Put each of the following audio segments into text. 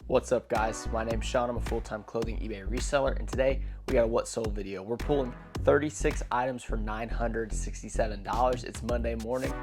What's up guys, my name's Sean, I'm a full-time clothing eBay reseller, and today we got a what sold video. We're pulling 36 items for $967. It's Monday morning,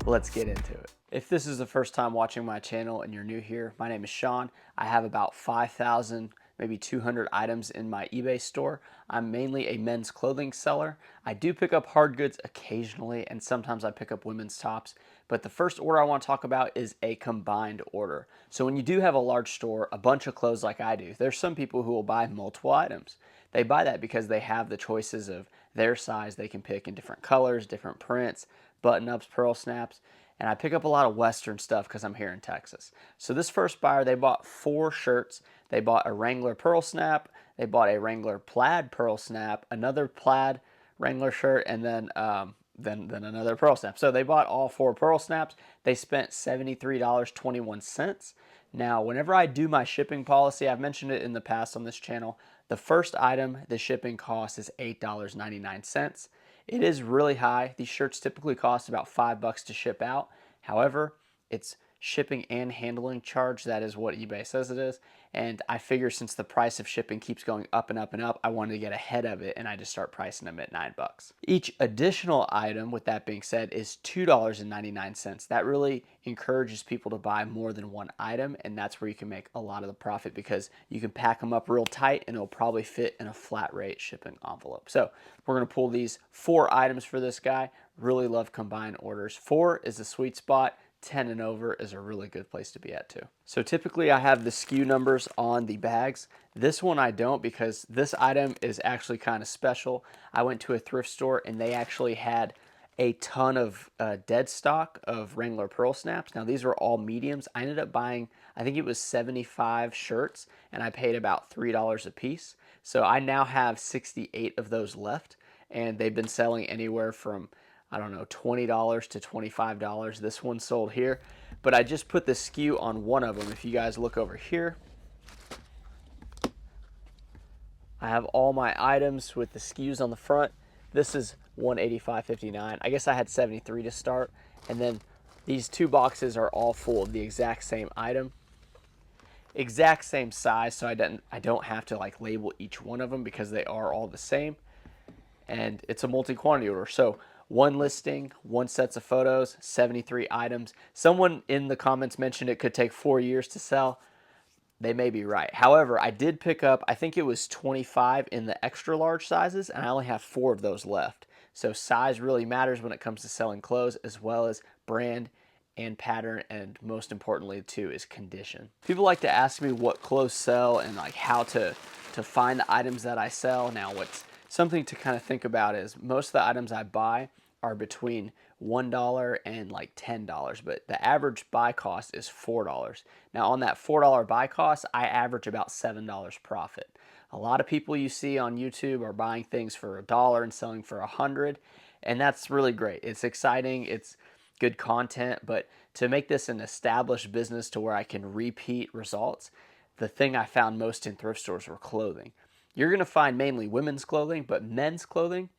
let's get into it. If this is the first time watching my channel and you're new here, my name is Sean. I have about 5,000, maybe 200 items in my eBay store. I'm mainly a men's clothing seller. I do pick up hard goods occasionally, and sometimes I pick up women's tops. But the first order I want to talk about is a combined order. So when you do have a large store, a bunch of clothes like I do, there's some people who will buy multiple items. They buy that because they have the choices of their size. They can pick in different colors, different prints, button-ups, pearl snaps. And I pick up a lot of Western stuff because I'm here in Texas. So this first buyer, they bought 4 shirts. They bought a Wrangler pearl snap. They bought a Wrangler plaid pearl snap, another plaid Wrangler shirt, and then another pearl snap. So they bought all 4 pearl snaps. They spent $73.21. Now, whenever I do my shipping policy, I've mentioned it in the past on this channel, the first item, the shipping cost is $8.99. It is really high. These shirts typically cost about $5 to ship out. However, it's shipping and handling charge. That is what eBay says it is. And I figure since the price of shipping keeps going up and up and up, I wanted to get ahead of it, and I just start pricing them at $9. Each additional item, with that being said, is $2.99. That really encourages people to buy more than one item, and that's where you can make a lot of the profit because you can pack them up real tight and it'll probably fit in a flat rate shipping envelope. So we're going to pull these 4 items for this guy. Really love combined orders. 4 is the sweet spot. 10 and over is a really good place to be at too. So typically I have the SKU numbers on the bags. This one I don't because this item is actually kind of special. I went to a thrift store and they actually had a ton of dead stock of Wrangler pearl snaps. Now these were all mediums. I ended up buying, I think it was 75 shirts, and I paid about $3 a piece. So I now have 68 of those left, and they've been selling anywhere from, I don't know, $20 to $25. This one sold here, but I just put the SKU on one of them. If you guys look over here, I have all my items with the SKUs on the front. This is $185.59. I guess I had 73 to start, and then these 2 boxes are all full of the exact same item, exact same size, so I don't have to like label each one of them because they are all the same, and it's a multi-quantity order. So 1 listing, 1 sets of photos, 73 items. Someone in the comments mentioned it could take 4 years to sell. They may be right. However, I did pick up, I think it was 25 in the extra large sizes, and I only have 4 of those left. So size really matters when it comes to selling clothes, as well as brand and pattern, and most importantly too is condition. People like to ask me what clothes sell and like how to find the items that I sell. Now what's something to kind of think about is most of the items I buy are between $1 and like $10, but the average buy cost is $4. Now on that $4 buy cost, I average about $7 profit. A lot of people you see on YouTube are buying things for $1 and selling for $100, and that's really great. It's exciting, it's good content, but to make this an established business to where I can repeat results, the thing I found most in thrift stores were clothing. You're gonna find mainly women's clothing, but men's clothing,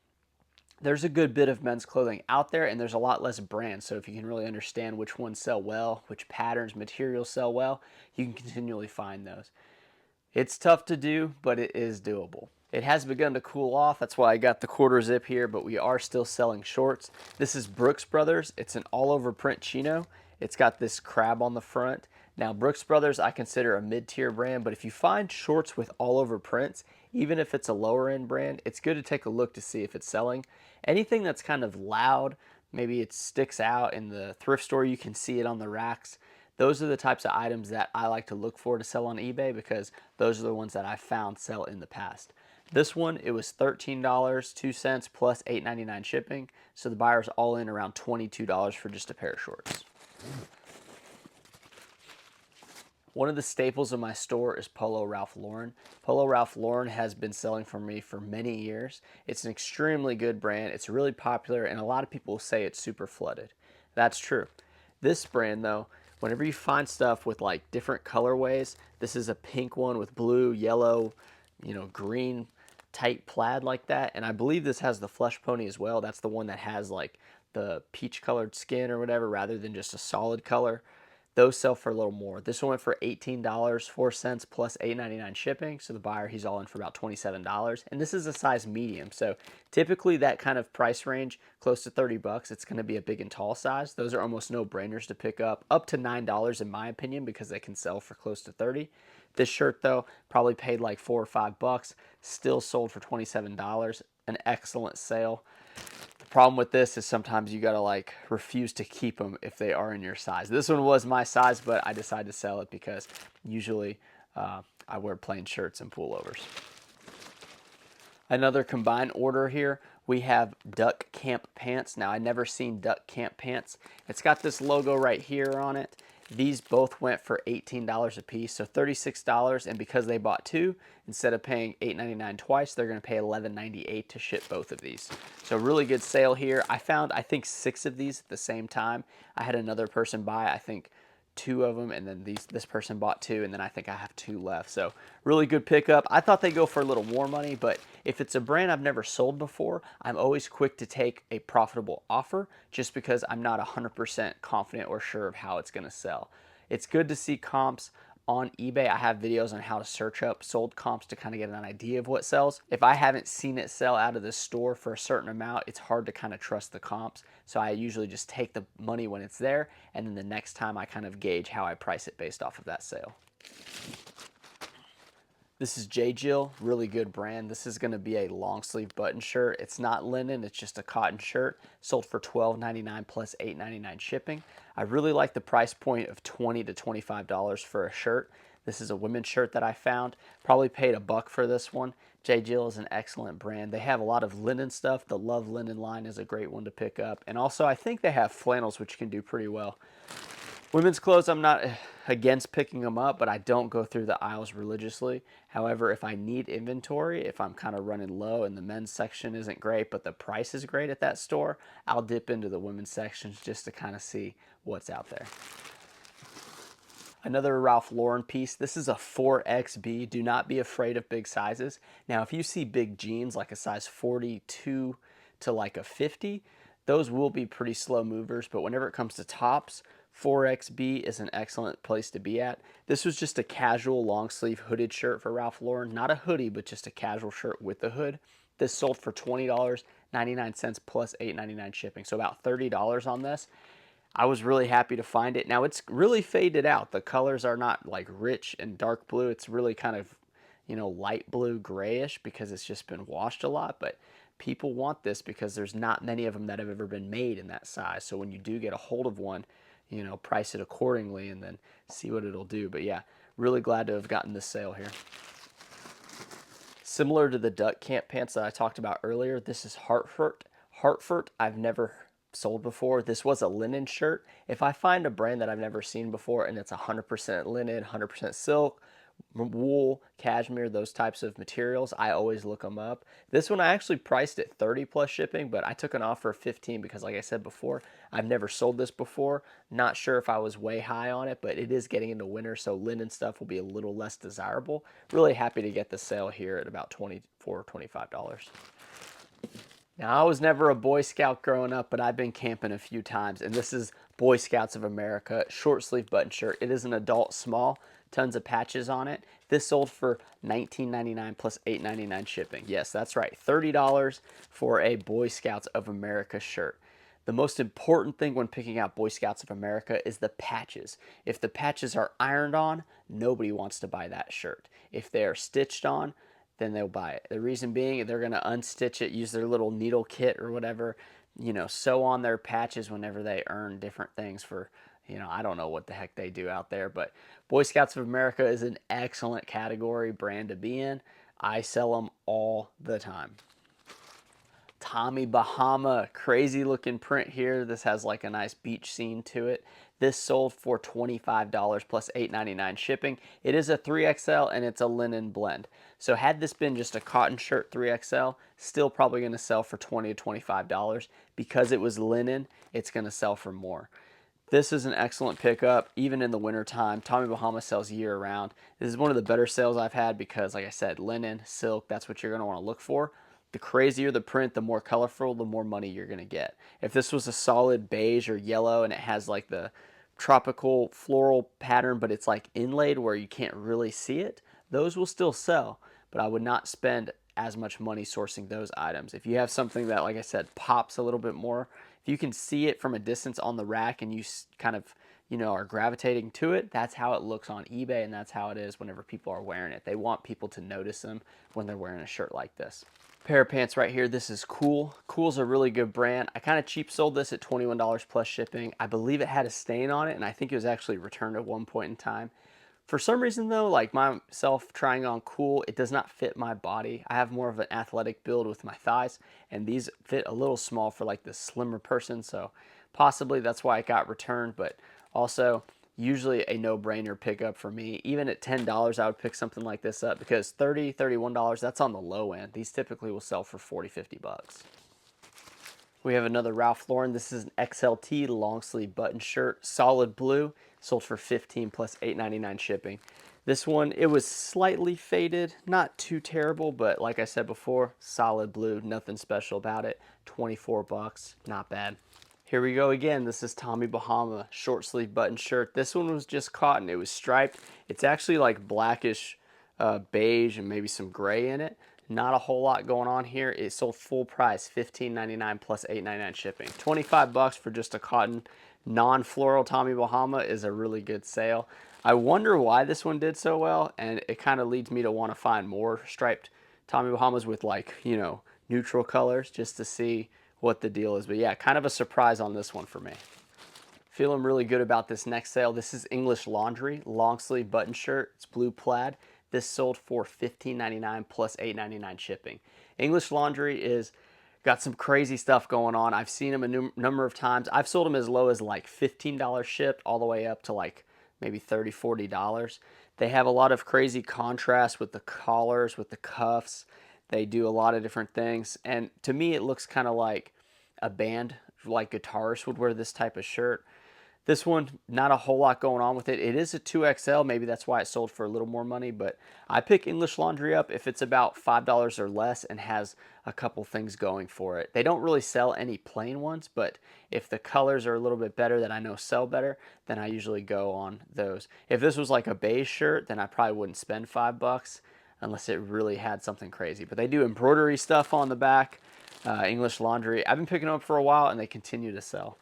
there's a good bit of men's clothing out there, and there's a lot less brands. So if you can really understand which ones sell well, which patterns, materials sell well, you can continually find those. It's tough to do, but it is doable. It has begun to cool off. That's why I got the quarter zip here, but we are still selling shorts. This is Brooks Brothers. It's an all over print chino. It's got this crab on the front. Now Brooks Brothers I consider a mid-tier brand, but if you find shorts with all over prints, even if it's a lower end brand, it's good to take a look to see if it's selling. Anything that's kind of loud, maybe it sticks out in the thrift store, you can see it on the racks. Those are the types of items that I like to look for to sell on eBay because those are the ones that I found sell in the past. This one, it was $13.02 plus $8.99 shipping, so the buyer's all in around $22 for just a pair of shorts. One of the staples of my store is Polo Ralph Lauren. Polo Ralph Lauren has been selling for me for many years. It's an extremely good brand. It's really popular, and a lot of people say it's super flooded. That's true. This brand though, whenever you find stuff with like different colorways, this is a pink one with blue, yellow, green, tight plaid like that. And I believe this has the flesh pony as well. That's the one that has like the peach colored skin or whatever rather than just a solid color. those sell for a little more. This one went for $18.04 plus $8.99 shipping. So the buyer, he's all in for about $27. And this is a size medium. So typically that kind of price range, close to 30 bucks, it's going to be a big and tall size. Those are almost no brainers to pick up to $9 in my opinion, because they can sell for close to 30. This shirt though, probably paid like 4 or 5 bucks, still sold for $27. An excellent sale. The problem with this is sometimes you gotta like refuse to keep them if they are in your size. This one was my size, but I decided to sell it because usually I wear plain shirts and pullovers. Another combined order here, we have duck camp pants. Now I never seen duck camp pants. It's got this logo right here on it. These both went for $18 a piece, so $36, and because they bought two, instead of paying $8.99 twice, they're gonna pay $11.98 to ship both of these. So really good sale here. I found, I think, 6 of these at the same time. I had another person buy, I think, 2 of them, and then this person bought 2, and then I think I have 2 left. So really good pickup. I thought they go for a little more money, but if it's a brand I've never sold before, I'm always quick to take a profitable offer just because I'm not 100% confident or sure of how it's going to sell. It's good to see comps on eBay. I have videos on how to search up sold comps to kind of get an idea of what sells. If I haven't seen it sell out of the store for a certain amount, it's hard to kind of trust the comps. So I usually just take the money when it's there, and then the next time I kind of gauge how I price it based off of that sale. This is Jill, really good brand. This is going to be a long sleeve button shirt. It's not linen, it's just a cotton shirt. Sold for $12.99 plus $8.99 shipping. I really like the price point of $20 to $25 for a shirt. This is a women's shirt that I found. Probably paid $1 for this one. Jill is an excellent brand. They have a lot of linen stuff. The Love Linen line is a great one to pick up. And also I think they have flannels, which can do pretty well. Women's clothes, I'm not against picking them up, but I don't go through the aisles religiously. However, if I need inventory, if I'm kind of running low and the men's section isn't great, but the price is great at that store, I'll dip into the women's sections just to kind of see what's out there. Another Ralph Lauren piece. This is a 4XB. Do not be afraid of big sizes. Now, if you see big jeans like a size 42 to like a 50, those will be pretty slow movers, but whenever it comes to tops, 4XB is an excellent place to be at. This was just a casual long sleeve hooded shirt for Ralph Lauren. Not a hoodie, but just a casual shirt with the hood. This sold for $20.99 plus $8.99 shipping, so about $30 on this. I was really happy to find it. Now it's really faded out. The colors are not like rich and dark blue. It's really kind of, you know, light blue grayish because it's just been washed a lot, but people want this because there's not many of them that have ever been made in that size. So when you do get a hold of one, you know, price it accordingly and then see what it'll do. But yeah, really glad to have gotten this sale here. Similar to the duck camp pants that I talked about earlier, this is Hartford. I've never sold before. This was a linen shirt. If I find a brand that I've never seen before and it's 100% linen, 100% silk, wool, cashmere, those types of materials, I always look them up. This one I actually priced at 30 plus shipping, but I took an offer of 15 because like I said before, I've never sold this before. Not sure if I was way high on it, but it is getting into winter, so linen stuff will be a little less desirable. Really happy to get the sale here at about $24 or $25. Now, I was never a Boy Scout growing up, but I've been camping a few times, and this is Boy Scouts of America short sleeve button shirt. It is an adult small, tons of patches on it. This sold for $19.99 plus $8.99 shipping. Yes, that's right, $30 for a Boy Scouts of America shirt. The most important thing when picking out Boy Scouts of America is the patches. If the patches are ironed on, nobody wants to buy that shirt. If they are stitched on, then they'll buy it. The reason being, they're going to unstitch it, use their little needle kit or whatever, you know, sew on their patches whenever they earn different things for, you know, I don't know what the heck they do out there, but Boy Scouts of America is an excellent category brand to be in. I sell them all the time. Tommy Bahama, crazy looking print here. This has like a nice beach scene to it. This sold for $25 plus $8.99 shipping. It is a 3XL and it's a linen blend. So had this been just a cotton shirt 3XL, still probably going to sell for $20 to $25. Because it was linen, it's going to sell for more. This is an excellent pickup, even in the wintertime. Tommy Bahama sells year round. This is one of the better sales I've had because, like I said, linen, silk, that's what you're going to want to look for. The crazier the print, the more colorful, the more money you're going to get. If this was a solid beige or yellow and it has like the tropical floral pattern, but it's like inlaid where you can't really see it, those will still sell, but I would not spend as much money sourcing those items. If you have something that, like I said, pops a little bit more, if you can see it from a distance on the rack and you kind of, are gravitating to it, that's how it looks on eBay, and that's how it is whenever people are wearing it. They want people to notice them when they're wearing a shirt like this. Pair of pants right here. This is Cool. Cool's a really good brand. I kind of cheap sold this at $21 plus shipping. I believe it had a stain on it, and I think it was actually returned at one point in time. For some reason though, like myself trying on Cool, it does not fit my body. I have more of an athletic build with my thighs, and these fit a little small for like the slimmer person, so possibly that's why it got returned, but also usually a no-brainer pickup for me. Even at $10, I would pick something like this up because $30, $31, that's on the low end. These typically will sell for 40, 50 bucks. We have another Ralph Lauren. This is an XLT long sleeve button shirt, solid blue, sold for $15 plus $8.99 shipping. This one, it was slightly faded, not too terrible, but like I said before, solid blue, nothing special about it. 24 bucks, not bad. Here we go again. This is Tommy Bahama short sleeve button shirt. This one was just cotton. It was striped. It's actually like blackish beige and maybe some gray in it. Not a whole lot going on here. It sold full price, $15.99 plus $8.99 shipping. 25 bucks for just a cotton non-floral Tommy Bahama is a really good sale. I wonder why this one did so well, and it kind of leads me to want to find more striped Tommy Bahamas with like, neutral colors just to see what the deal is. But yeah, kind of a surprise on this one for me. Feeling really good about this next sale. This is English Laundry, long sleeve button shirt. It's blue plaid. This sold for $15.99 plus $8.99 shipping. English Laundry is got some crazy stuff going on. I've seen them a number of times. I've sold them as low as like $15 shipped all the way up to like maybe $30, $40. They have a lot of crazy contrast with the collars, with the cuffs. They do a lot of different things. And to me, it looks kind of like a band, like guitarists would wear this type of shirt. This one, not a whole lot going on with it. It is a 2XL. Maybe that's why it sold for a little more money. But I pick English Laundry up if it's about $5 or less and has a couple things going for it. They don't really sell any plain ones, but if the colors are a little bit better that I know sell better, then I usually go on those. If this was like a beige shirt, then I probably wouldn't spend $5 unless it really had something crazy. But they do embroidery stuff on the back. English Laundry, I've been picking them up for a while and they continue to sell.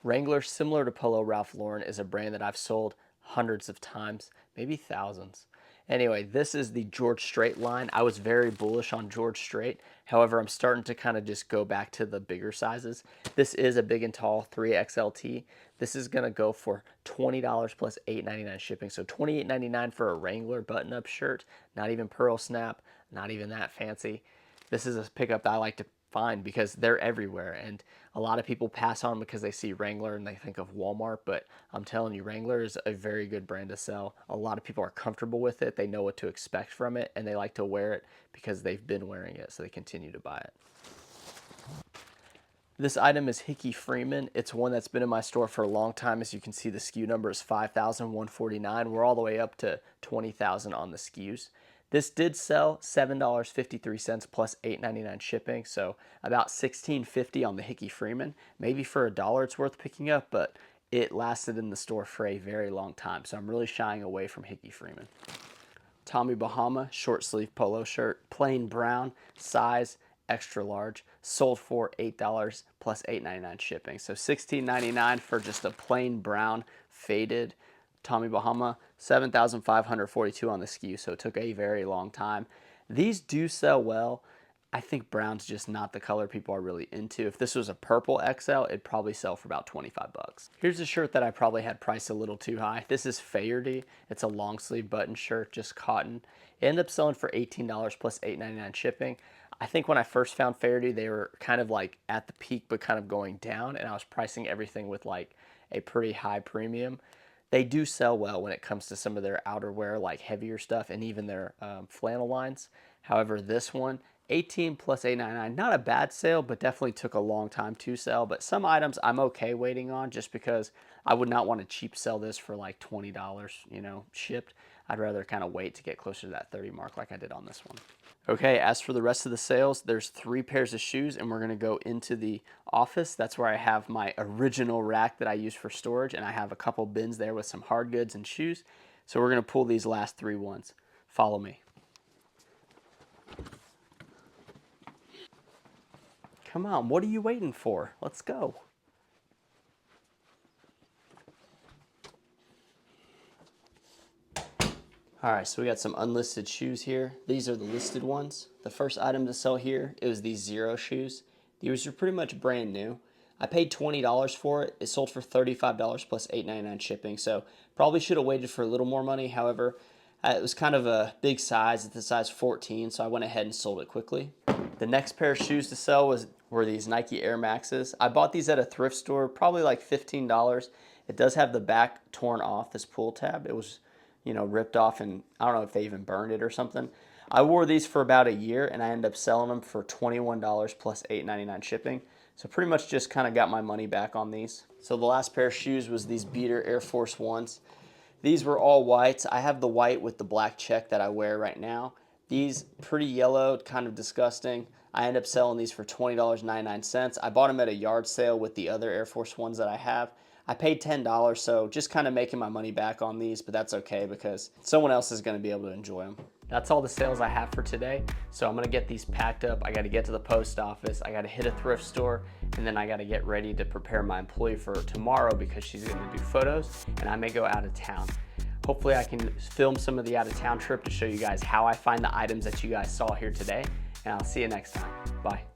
Wrangler, similar to Polo Ralph Lauren, is a brand that I've sold hundreds of times, maybe thousands. Anyway, this is the George Strait line. I was very bullish on George Strait. However, I'm starting to kind of just go back to the bigger sizes. This is a big and tall 3XLT. This is going to go for $20 plus $8.99 shipping. So $28.99 for a Wrangler button-up shirt. Not even pearl snap, not even that fancy. This is a pickup that I like to find because they're everywhere, and a lot of people pass on because they see Wrangler and they think of Walmart, but I'm telling you, Wrangler is a very good brand to sell. A lot of people are comfortable with it, they know what to expect from it, and they like to wear it because they've been wearing it, so they continue to buy it. This item is Hickey Freeman. It's one that's been in my store for a long time. As you can see, the SKU number is 5,149. We're all the way up to 20,000 on the SKUs. This did sell $7.53 plus $8.99 shipping, so about $16.50 on the Hickey Freeman. Maybe for $1 it's worth picking up, but it lasted in the store for a very long time, so I'm really shying away from Hickey Freeman. Tommy Bahama short sleeve polo shirt, plain brown, size extra large, sold for $8 plus $8.99 shipping. So $16.99 for just a plain brown faded Tommy Bahama, 7,542 on the SKU, so it took a very long time. These do sell well. I think brown's just not the color people are really into. If this was a purple XL, it'd probably sell for about 25 bucks. Here's a shirt that I probably had priced a little too high. This is Faherty. It's a long sleeve button shirt, just cotton. It ended up selling for $18 plus $8.99 shipping. I think when I first found Faherty, they were kind of like at the peak, but kind of going down, and I was pricing everything with like a pretty high premium. They do sell well when it comes to some of their outerwear, like heavier stuff, and even their flannel lines. However, this one, 18 plus $8.99, not a bad sale, but definitely took a long time to sell. But some items I'm okay waiting on just because I would not want to cheap sell this for like $20, shipped. I'd rather kind of wait to get closer to that 30 mark like I did on this one. Okay, as for the rest of the sales, there's 3 pairs of shoes, and we're gonna go into the office. That's where I have my original rack that I use for storage, and I have a couple bins there with some hard goods and shoes. So we're gonna pull these last 3 ones. Follow me. Come on, what are you waiting for? Let's go. All right, so we got some unlisted shoes here. These are the listed ones. The first item to sell here, it was these Zero shoes. These are pretty much brand new. I paid $20 for it. It sold for $35 plus $8.99 shipping, so probably should have waited for a little more money. However, it was kind of a big size. It's a size 14, so I went ahead and sold it quickly. The next pair of shoes to sell were these Nike Air Maxes. I bought these at a thrift store, probably like $15. It does have the back torn off, this pull tab. It was, ripped off, and I don't know if they even burned it or something. I wore these for about a year, and I ended up selling them for $21 plus $8.99 shipping. So pretty much just kind of got my money back on these. So the last pair of shoes was these Beater Air Force Ones. These were all white. I have the white with the black check that I wear right now. These pretty yellowed, kind of disgusting. I ended up selling these for $20.99. I bought them at a yard sale with the other Air Force Ones that I have. I paid $10, so just kind of making my money back on these, but that's okay because someone else is going to be able to enjoy them. That's all the sales I have for today. So I'm gonna get these packed up. I gotta get to the post office. I gotta hit a thrift store, and then I gotta get ready to prepare my employee for tomorrow because she's gonna do photos, and I may go out of town. Hopefully I can film some of the out of town trip to show you guys how I find the items that you guys saw here today, and I'll see you next time. Bye.